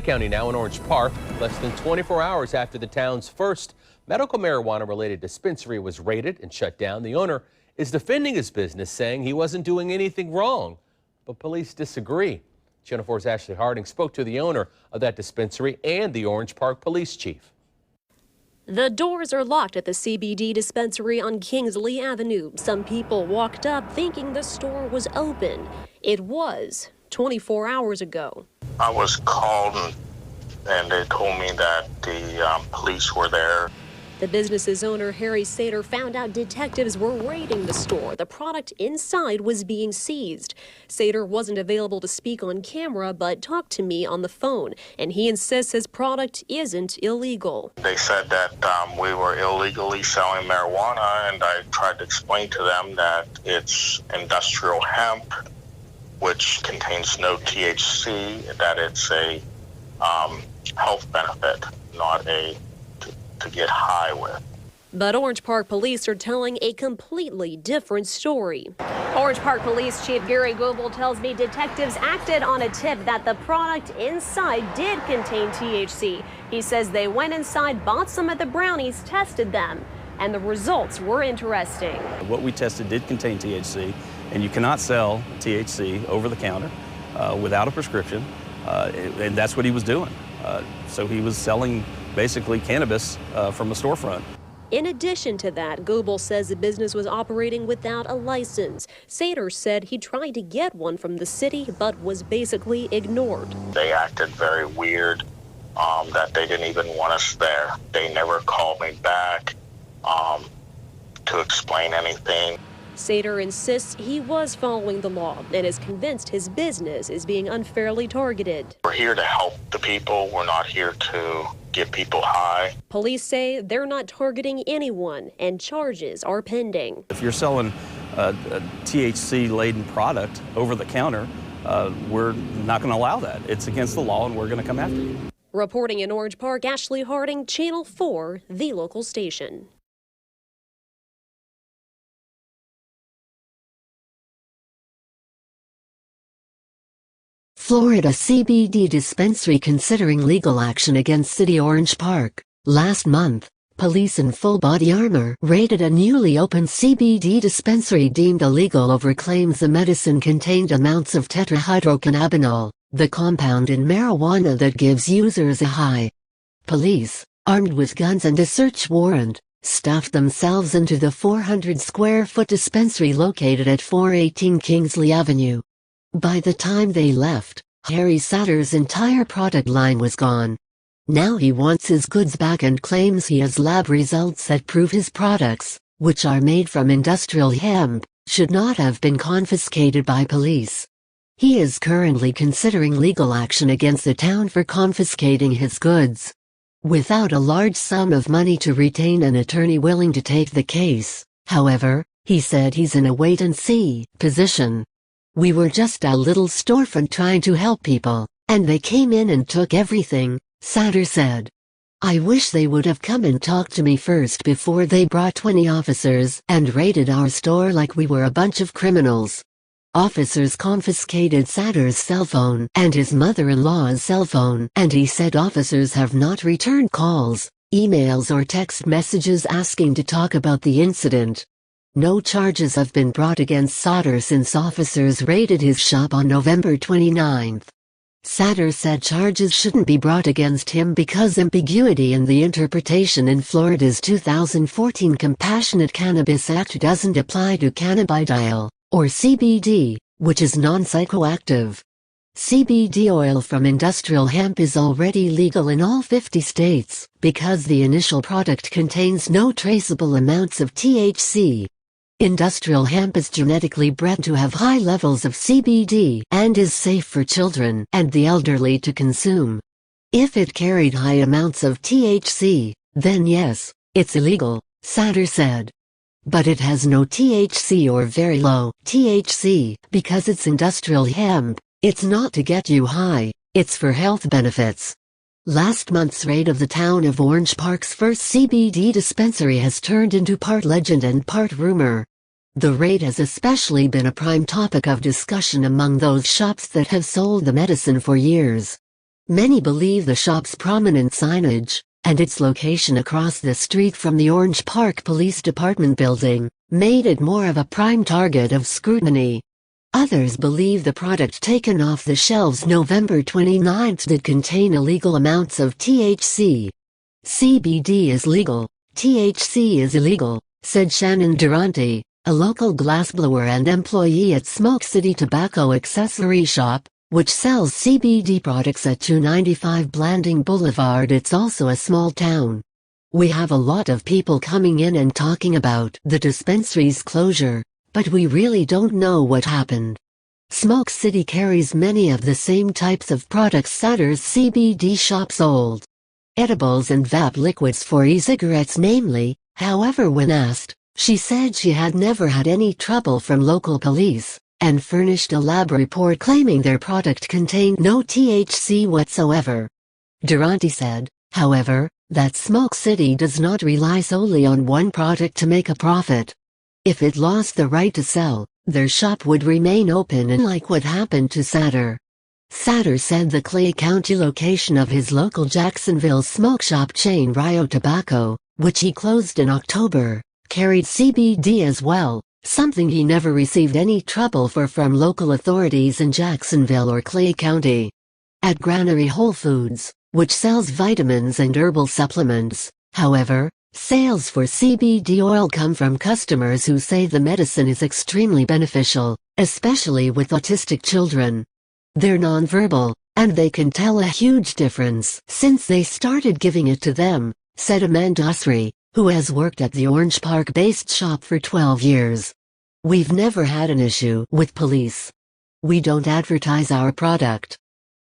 County now in Orange Park, less than 24 hours after the town's first medical marijuana-related dispensary was raided and shut down. The owner is defending his business, saying he wasn't doing anything wrong, but police disagree. Channel 4's Ashley Harding spoke to the owner of that dispensary and the Orange Park police chief. The doors are locked at the CBD Dispensary on Kingsley Avenue. Some people walked up thinking the store was open. It was 24 hours ago. I was called and they told me that the police were there. The business's owner, Harry Sater, found out detectives were raiding the store. The product inside was being seized. Sater wasn't available to speak on camera, but talked to me on the phone, and he insists his product isn't illegal. They said that we were illegally selling marijuana, and I tried to explain to them that it's industrial hemp, which contains no THC, that it's a health benefit, not to get high with. But Orange Park police are telling a completely different story. Orange Park Police Chief Gary Goebel tells me detectives acted on a tip that the product inside did contain THC. He says they went inside, bought some of the brownies, tested them, and the results were interesting. What we tested did contain THC, and you cannot sell THC over the counter without a prescription, and that's what he was doing. So he was selling basically cannabis from a storefront. In addition to that, Goebel says the business was operating without a license. Sater said he tried to get one from the city, but was basically ignored. They acted very weird, that they didn't even want us there. They never called me back to explain anything. Sater insists he was following the law and is convinced his business is being unfairly targeted. We're here to help the people. We're not here to get people high. Police say they're not targeting anyone and charges are pending. If you're selling a THC-laden product over the counter, we're not going to allow that. It's against the law and we're going to come after you. Reporting in Orange Park, Ashley Harding, Channel 4, the local station. Florida CBD Dispensary considering legal action against City Orange Park. Last month, police in full body armor raided a newly opened CBD dispensary deemed illegal over claims the medicine contained amounts of tetrahydrocannabinol, the compound in marijuana that gives users a high. Police, armed with guns and a search warrant, stuffed themselves into the 400-square-foot dispensary located at 418 Kingsley Avenue. By the time they left, Harry Sater's entire product line was gone. Now he wants his goods back and claims he has lab results that prove his products, which are made from industrial hemp, should not have been confiscated by police. He is currently considering legal action against the town for confiscating his goods. Without a large sum of money to retain an attorney willing to take the case, however, he said he's in a wait-and-see position. We were just a little storefront trying to help people, and they came in and took everything, Sater said. I wish they would have come and talked to me first before they brought 20 officers and raided our store like we were a bunch of criminals. Officers confiscated Sater's cell phone and his mother-in-law's cell phone, and he said officers have not returned calls, emails or text messages asking to talk about the incident. No charges have been brought against Sater since officers raided his shop on November 29. Sater said charges shouldn't be brought against him because ambiguity in the interpretation in Florida's 2014 Compassionate Cannabis Act doesn't apply to cannabidiol, or CBD, which is non-psychoactive. CBD oil from industrial hemp is already legal in all 50 states because the initial product contains no traceable amounts of THC. Industrial hemp is genetically bred to have high levels of CBD and is safe for children and the elderly to consume. If it carried high amounts of THC, then yes, it's illegal, Sater said. But it has no THC or very low THC because it's industrial hemp. It's not to get you high, it's for health benefits. Last month's raid of the town of Orange Park's first CBD dispensary has turned into part legend and part rumor. The raid has especially been a prime topic of discussion among those shops that have sold the medicine for years. Many believe the shop's prominent signage, and its location across the street from the Orange Park Police Department building, made it more of a prime target of scrutiny. Others believe the product taken off the shelves November 29 did contain illegal amounts of THC. CBD is legal, THC is illegal, said Shannon Durante, a local glassblower and employee at Smoke City Tobacco Accessory Shop, which sells CBD products at 295 Blanding Boulevard. It's also a small town. We have a lot of people coming in and talking about the dispensary's closure, but we really don't know what happened. Smoke City carries many of the same types of products Satter's CBD shop sold. Edibles and vape liquids for e-cigarettes namely. However, when asked, she said she had never had any trouble from local police, and furnished a lab report claiming their product contained no THC whatsoever. Durante said, however, that Smoke City does not rely solely on one product to make a profit. If it lost the right to sell, their shop would remain open, unlike what happened to Satter. Satter said the Clay County location of his local Jacksonville smoke shop chain Rio Tobacco, which he closed in October, carried CBD as well, something he never received any trouble for from local authorities in Jacksonville or Clay County. At Granary Whole Foods, which sells vitamins and herbal supplements, however, sales for CBD oil come from customers who say the medicine is extremely beneficial, especially with autistic children. They're nonverbal, and they can tell a huge difference since they started giving it to them, said Amanda Usry, who has worked at the Orange Park-based shop for 12 years. We've never had an issue with police. We don't advertise our product.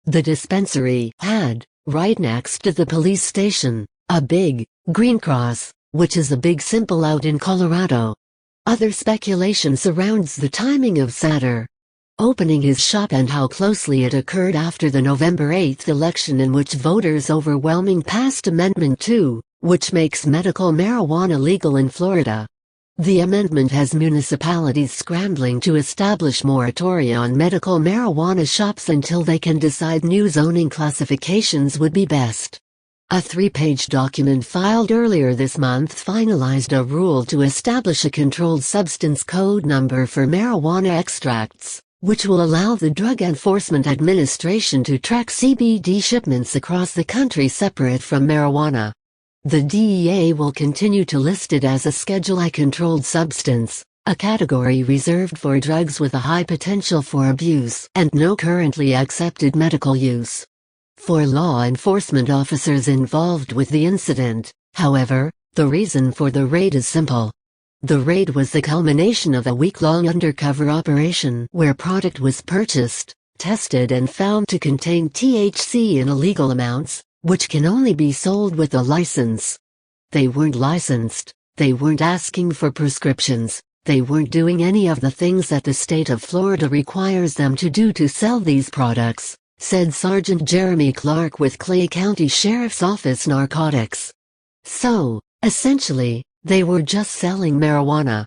The dispensary had, right next to the police station, a big, green cross, which is a big symbol out in Colorado. Other speculation surrounds the timing of Satter opening his shop and how closely it occurred after the November 8 election in which voters overwhelmingly passed Amendment 2, which makes medical marijuana legal in Florida. The amendment has municipalities scrambling to establish moratoria on medical marijuana shops until they can decide new zoning classifications would be best. A 3-page document filed earlier this month finalized a rule to establish a controlled substance code number for marijuana extracts, which will allow the Drug Enforcement Administration to track CBD shipments across the country separate from marijuana. The DEA will continue to list it as a Schedule I controlled substance, a category reserved for drugs with a high potential for abuse and no currently accepted medical use. For law enforcement officers involved with the incident, however, the reason for the raid is simple. The raid was the culmination of a week-long undercover operation where product was purchased, tested and found to contain THC in illegal amounts, which can only be sold with a license. They weren't licensed, they weren't asking for prescriptions, they weren't doing any of the things that the state of Florida requires them to do to sell these products, said Sergeant Jeremy Clark with Clay County Sheriff's Office Narcotics. So, essentially, they were just selling marijuana.